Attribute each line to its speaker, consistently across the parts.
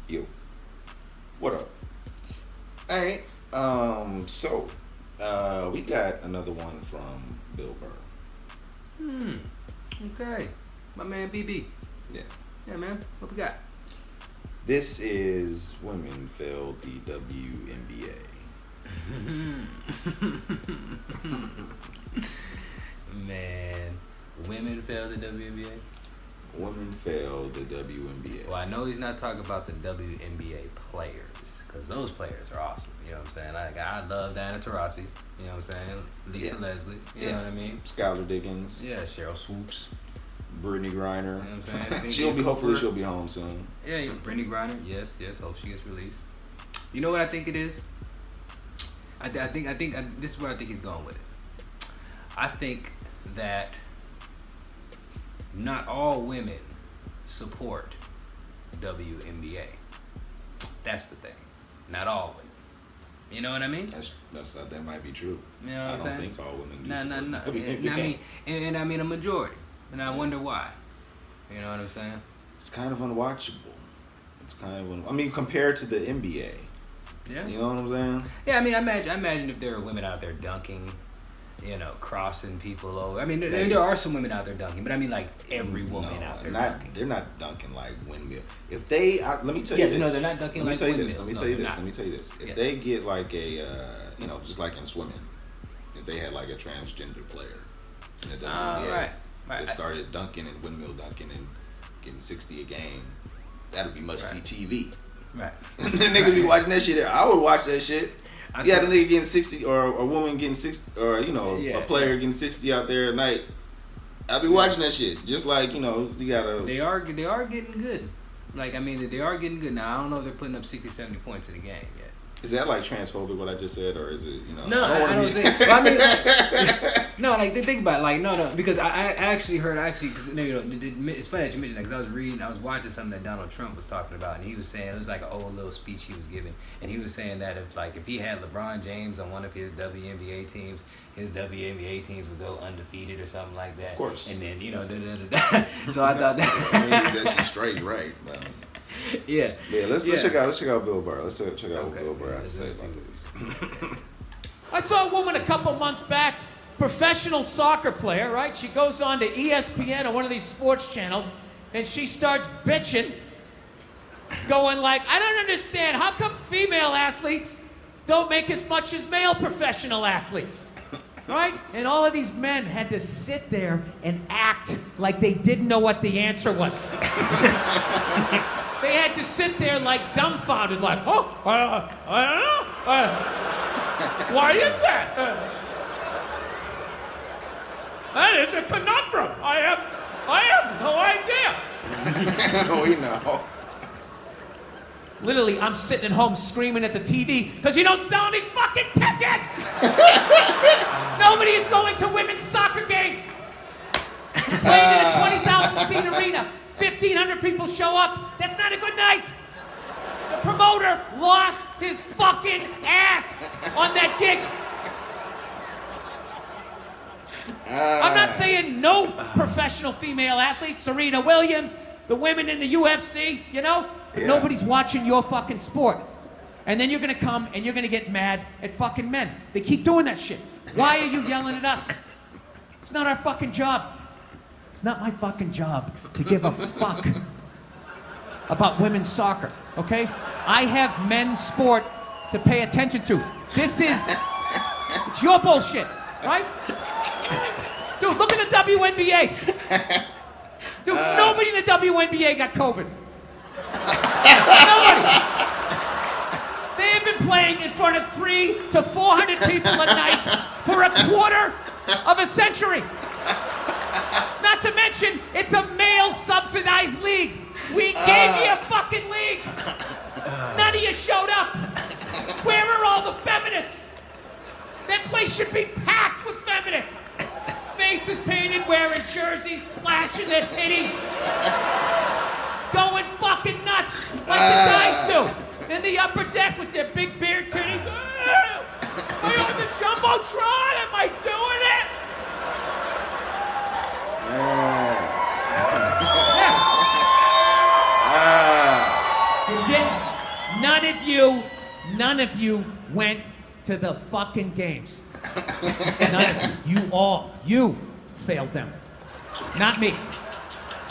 Speaker 1: Yo, what up? All right. We got another one from Bill Burr.
Speaker 2: Okay. My man BB.
Speaker 1: Yeah.
Speaker 2: Yeah, man. What we got?
Speaker 1: This is women failed the WNBA.
Speaker 2: Man, women failed the WNBA?
Speaker 1: Women failed the WNBA.
Speaker 2: Well, I know he's not talking about the WNBA players, because those players are awesome. You know what I'm saying? I love Diana Taurasi. You know what I'm saying? Lisa Leslie. You know what I mean?
Speaker 1: Skylar Diggins.
Speaker 2: Yeah, Cheryl Swoops.
Speaker 1: Brittany Griner.
Speaker 2: You know what I'm saying?
Speaker 1: Hopefully she'll be home soon.
Speaker 2: Yeah, Brittany Griner. Yes. Hope she gets released. You know what I think it is? I think this is where I think he's going with it. I think that not all women support WNBA. That's the thing. Not all women. You know what I mean?
Speaker 1: That might be true.
Speaker 2: You know what I'm saying?
Speaker 1: I don't think all women do.
Speaker 2: No. I mean a majority. And I wonder why. You know what I'm saying?
Speaker 1: It's kind of unwatchable. Compared to the NBA.
Speaker 2: Yeah.
Speaker 1: You know what I'm saying?
Speaker 2: Yeah, I imagine if there are women out there dunking, crossing people over. I mean, there are some women out there dunking, but I mean, like, every woman out there dunking.
Speaker 1: They're not dunking like windmill. If they, let me tell you this.
Speaker 2: No, they're not dunking like windmills.
Speaker 1: Let me tell you this. If they get like a, just like in swimming, if they had like a transgender player in the WNBA
Speaker 2: right.
Speaker 1: that started dunking and windmill dunking and getting 60 a game, that'd be must-see TV.
Speaker 2: Right.
Speaker 1: The niggas be watching that shit. I would watch that shit. The nigga getting 60 or a woman getting 60 or a player getting 60 out there at night. I'll be watching that shit. Just like, you gotta.
Speaker 2: They are getting good. Like, I mean, they are getting good. Now, I don't know if they're putting up 60, 70 points in the game yet.
Speaker 1: Is that like transphobic what I just said, or is it,
Speaker 2: No, I don't think. Well, I mean, no, like, think about it. Like, no, because I actually heard, because, it's funny that you mentioned that, because I was watching something that Donald Trump was talking about, and he was saying, it was like an old little speech he was giving, and he was saying that if he had LeBron James on one of his WNBA teams, his WNBA teams would go undefeated or something like that.
Speaker 1: Of course.
Speaker 2: And then, So I thought that.
Speaker 1: That's straight right, man.
Speaker 2: Yeah.
Speaker 1: Let's check out Bill Burr. Let's check out what Bill Burr has to say about this.
Speaker 3: I saw a woman a couple months back, professional soccer player, right? She goes on to ESPN or one of these sports channels, and she starts bitching, going like, I don't understand, how come female athletes don't make as much as male professional athletes? Right? And all of these men had to sit there and act like they didn't know what the answer was. They had to sit there like dumbfounded, like, I don't know. Why is that? That is a conundrum. I have no idea.
Speaker 1: We know.
Speaker 3: Literally, I'm sitting at home screaming at the TV because you don't sell any fucking tickets. Nobody is going to women's soccer games. Playing in a 20,000 seat arena. 1,500 people show up. That's not a good night. The promoter lost his fucking ass on that gig. I'm not saying no professional female athletes, Serena Williams, the women in the UFC, but nobody's watching your fucking sport. And then you're gonna come and you're gonna get mad at fucking men. They keep doing that shit. Why are you yelling at us? It's not our fucking job. It's not my fucking job to give a fuck about women's soccer, okay? I have men's sport to pay attention to. It's your bullshit, right? Dude, look at the WNBA. Dude, nobody in the WNBA got COVID. Nobody. They have been playing in front of 300 to 400 people a night for a quarter of a century. Not to mention, it's a male-subsidized league. We gave you a fucking league. None of you showed up. Where are all the feminists? That place should be packed with feminists. Faces painted, wearing jerseys, splashing their titties. Going fucking nuts, like the guys do. In the upper deck with their big beard titties. Are you on the Jumbotron? Am I doing it? None of you went to the fucking games. None of you. You failed them. Not me.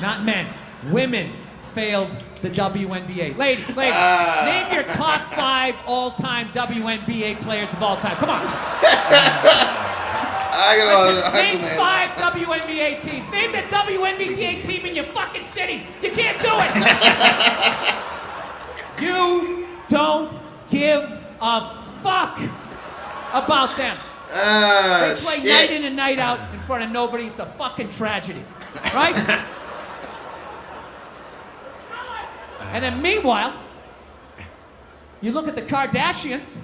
Speaker 3: Not men. Women failed the WNBA. Ladies, name your top 5 all-time WNBA players of all time. Come on. Name 5 WNBA teams. Name the WNBA team in your fucking city. You can't do it. You don't give a fuck about them. They play night in and night out in front of nobody. It's a fucking tragedy. Right? And then meanwhile, you look at the Kardashians,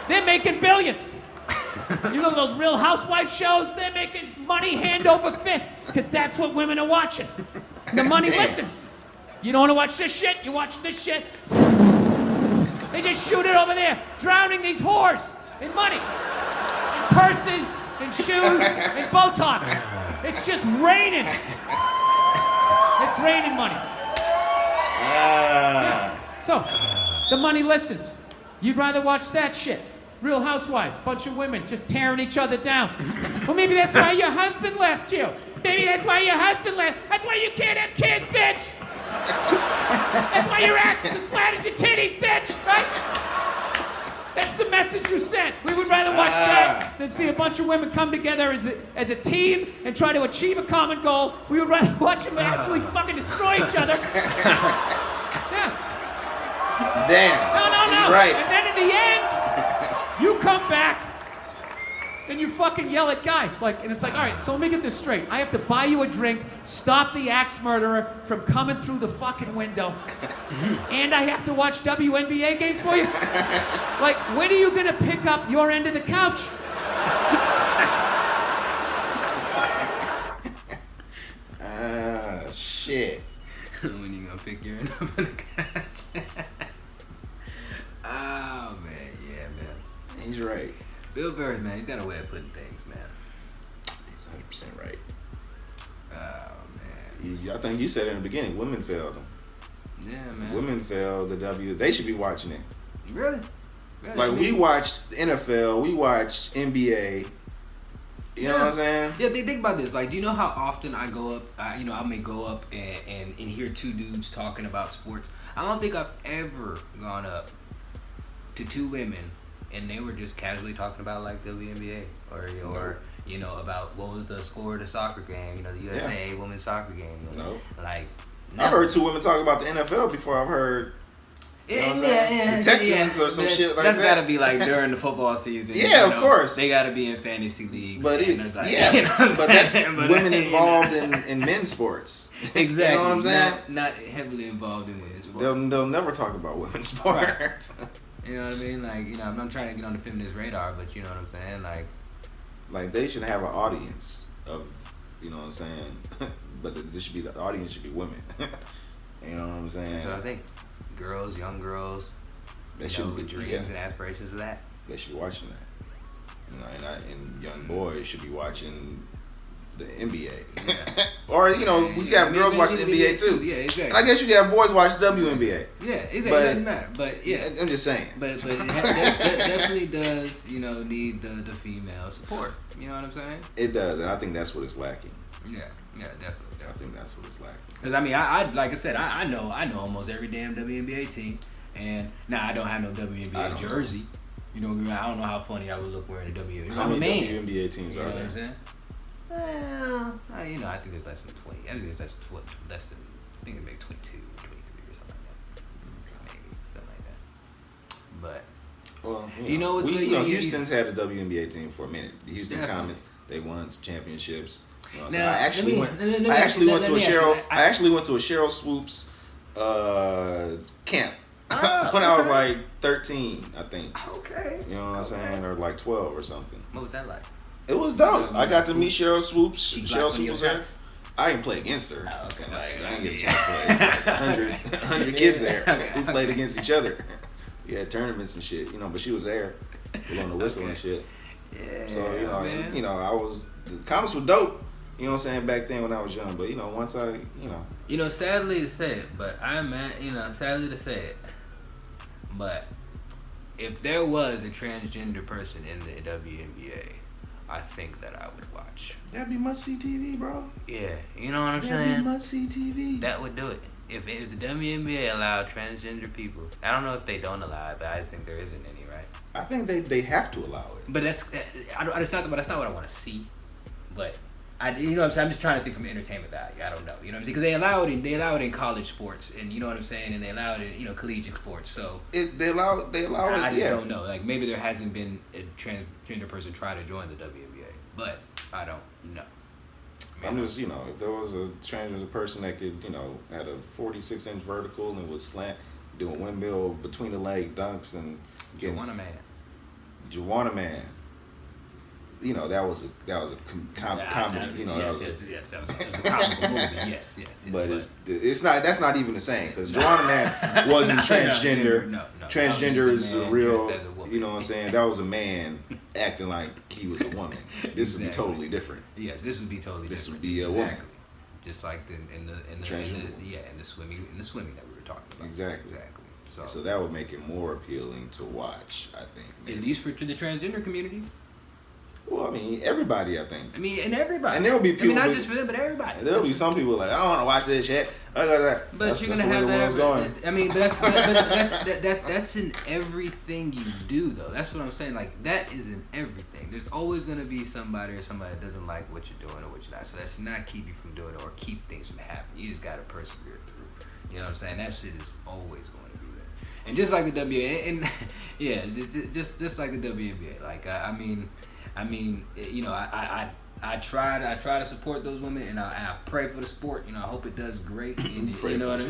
Speaker 3: they're making billions. You look at those Real Housewives shows, they're making money hand over fist, because that's what women are watching. The money listens. You don't want to watch this shit, you watch this shit. They just shoot it over there, drowning these whores in money. In purses, in shoes, in Botox. It's just raining. It's raining money. Yeah. So, the money listens. You'd rather watch that shit. Real Housewives, bunch of women just tearing each other down. Well, maybe that's why your husband left you. Maybe that's why your husband left. That's why you can't have kids, bitch. That's why your ass is as flat as your titties, bitch, right? That's the message you sent. We would rather watch that than see a bunch of women come together as a team and try to achieve a common goal. We would rather watch them actually fucking destroy each other. Yeah.
Speaker 1: Damn.
Speaker 3: No.
Speaker 1: Right.
Speaker 3: And then in the end, you come back and you fucking yell at guys. And it's like, all right, so let me get this straight. I have to buy you a drink, stop the axe murderer from coming through the fucking window, and I have to watch WNBA games for you? Like, when are you gonna pick up your end of the couch?
Speaker 1: Shit.
Speaker 2: When you gonna pick your end up in the couch? Oh, man, yeah, man.
Speaker 1: He's right.
Speaker 2: Bill Burr, man, he's got a way of putting things, man.
Speaker 1: He's 100% right.
Speaker 2: Oh, man.
Speaker 1: I think you said it in the beginning, women failed them.
Speaker 2: Yeah, man.
Speaker 1: Women failed they should be watching it.
Speaker 2: Really?
Speaker 1: Like, we watched NFL, we watched NBA. You know what I'm saying?
Speaker 2: Yeah, think about this. Like, do you know how often I go up, I may go up and hear two dudes talking about sports? I don't think I've ever gone up to two women and they were just casually talking about, like, the WNBA or about what was the score of the soccer game, the USA women's soccer game. Like,
Speaker 1: I've heard two women talk about the NFL before I've heard the Texans or some shit like that.
Speaker 2: That's gotta be like during the football season.
Speaker 1: Yeah, of course.
Speaker 2: They gotta be in fantasy leagues.
Speaker 1: But but that's women involved in men's sports.
Speaker 2: Exactly.
Speaker 1: You know what I'm saying?
Speaker 2: Not heavily involved in women's sports.
Speaker 1: They'll never talk about women's sports.
Speaker 2: Right. You know what I mean? Like, I'm trying to get on the feminist radar, but you know what I'm saying?
Speaker 1: Like they should have an audience of, you know what I'm saying? But the audience should be women. You know what I'm saying?
Speaker 2: That's what I think. Girls, young girls,
Speaker 1: they should
Speaker 2: with dreams and aspirations of that.
Speaker 1: They should be watching that. And young boys should be watching the NBA. Yeah. Or, we have girls watching the NBA too.
Speaker 2: Yeah, exactly.
Speaker 1: And I guess you have boys watch WNBA.
Speaker 2: Yeah, exactly. It doesn't matter. But yeah.
Speaker 1: I'm just saying.
Speaker 2: But it definitely does, need the female support. You know what I'm saying?
Speaker 1: It does, and I think that's what it's lacking.
Speaker 2: Yeah, definitely.
Speaker 1: I think that's what it's lacking.
Speaker 2: Because I like I said, I know almost every damn WNBA team, and now I don't have no WNBA jersey. I don't know how funny I would look wearing a WNBA.
Speaker 1: How many WNBA teams are there?
Speaker 2: You know what I'm saying? Well, I think there's less than 20. I think there's less than, I think it's maybe 22, 23 or something like that. Maybe, something like that. But,
Speaker 1: well,
Speaker 2: what's good?
Speaker 1: Houston's had a WNBA team for a minute. The Houston Comets, they won some championships.
Speaker 2: Now,
Speaker 1: I actually went to a Cheryl Swoops camp when I was like 13, I think.
Speaker 2: Okay.
Speaker 1: You know what I'm saying? Or like 12 or something.
Speaker 2: What was that like?
Speaker 1: It was dope. I got to meet Cheryl Swoops. Cheryl Swoops was there.
Speaker 2: Shots?
Speaker 1: I didn't play against her.
Speaker 2: Oh, okay.
Speaker 1: I didn't get a chance to play. Like 100 kids there. We played against each other. We had tournaments and shit, but she was there. Blowing the whistle and shit.
Speaker 2: Yeah.
Speaker 1: So, the Comets were dope. You know what I'm saying? Back then when I was young, but once I,
Speaker 2: sadly to say it, but sadly to say it, but if there was a transgender person in the WNBA, I think that I would watch.
Speaker 1: That'd be must-see TV, bro.
Speaker 2: Yeah, you know what I'm saying?
Speaker 1: That'd be must-see TV.
Speaker 2: That would do it. If the WNBA allowed transgender people, I don't know if they don't allow it, but I just think there isn't any, right?
Speaker 1: I think they have to allow it.
Speaker 2: But that's not what I want to see. But what I'm saying? I'm just trying to think from entertainment value. I don't know. You know what I'm saying? Because they allow it in college sports, and you know what I'm saying, and they allow it in collegiate sports. So
Speaker 1: they allow it.
Speaker 2: I just don't know. Like maybe there hasn't been a transgender person try to join the WNBA, but I don't know.
Speaker 1: I'm just, if there was a transgender person that could, had a 46-inch vertical and was slant, doing windmill between the leg dunks and
Speaker 2: Juwanna
Speaker 1: Man. That was a comedy.
Speaker 2: Yes, that was a comical movie. Yes.
Speaker 1: But it's not. That's not even the same because Juwanna Man wasn't transgender. No. Transgender is a real. You know what I'm saying? That was a man acting like he was a woman. This would be totally different.
Speaker 2: Yes, this would be totally different.
Speaker 1: This would be a woman.
Speaker 2: Just like in the swimming that we were talking about.
Speaker 1: Exactly. So that would make it more appealing to watch, I think.
Speaker 2: Maybe. At least for the transgender community.
Speaker 1: Well, I mean, everybody, I think.
Speaker 2: And everybody.
Speaker 1: And there will be people.
Speaker 2: not just for them, but everybody.
Speaker 1: There will be some people like, I don't want to watch this shit.
Speaker 2: But you're gonna have that. That's in everything you do, though. That's what I'm saying. Like that is in everything. There's always gonna be somebody that doesn't like what you're doing or what you're not. So that should not keep you from doing it or keep things from happening. You just gotta persevere through. You know what I'm saying? That shit is always going to be there. And just like the WNBA, and yeah, just like the WNBA. Like I try to support those women, and I pray for the sport. I hope it does great. And, you know what I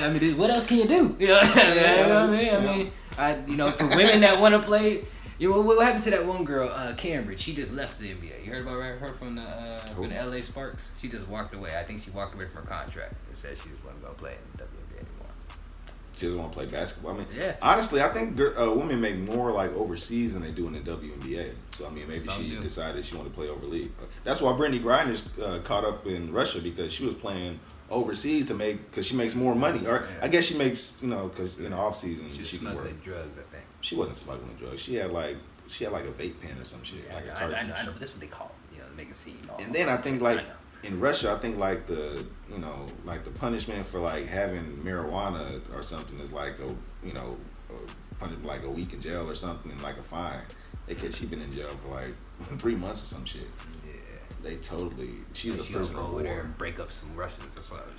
Speaker 2: mean? What else can you do? You know what I mean? For women that want to play. What happened to that one girl, Cambridge? She just left the NBA. You heard about her from the LA Sparks? She just walked away. I think she walked away from her contract and said she just wasn't going to play in the WNBA anymore.
Speaker 1: She doesn't want to play basketball. I mean,
Speaker 2: yeah.
Speaker 1: Honestly, I think women make more like overseas than they do in the WNBA. So I mean, maybe she decided she wanted to play overseas. That's why Brittany Griner's caught up in Russia because she was playing overseas because she makes more money. Or I guess she makes because in the off season she can work.
Speaker 2: Smuggling drugs, I think.
Speaker 1: She wasn't smuggling drugs. She had like a vape pen or some shit,
Speaker 2: yeah,
Speaker 1: like a cartridge.
Speaker 2: I know, but that's what they call it. Make it seem.
Speaker 1: And then I think like in Russia, I think like the the punishment for like having marijuana or something is like punishment like a week in jail or something, and like a fine. She's been in jail for like 3 months or some shit.
Speaker 2: Yeah.
Speaker 1: They totally. She's a prisoner
Speaker 2: go
Speaker 1: of
Speaker 2: over there
Speaker 1: war.
Speaker 2: and break up some Russians or something.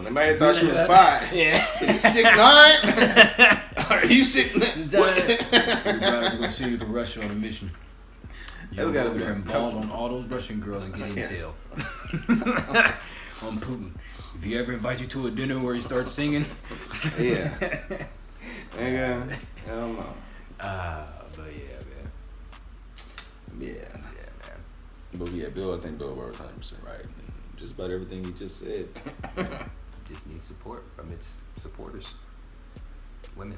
Speaker 1: They might have thought she was a spy.
Speaker 2: Yeah.
Speaker 1: 6'9". Are you sitting?
Speaker 2: We're gonna send you to Russia on a mission. You go over there and ball on all those Russian girls and get intel on Putin. If he ever invites you to a dinner where he starts singing,
Speaker 1: yeah. Nigga, I don't know.
Speaker 2: But yeah, man.
Speaker 1: Yeah, man. But yeah, I think Bill Burr was 100% right. Just about everything he just said.
Speaker 2: Just needs support from its supporters, women.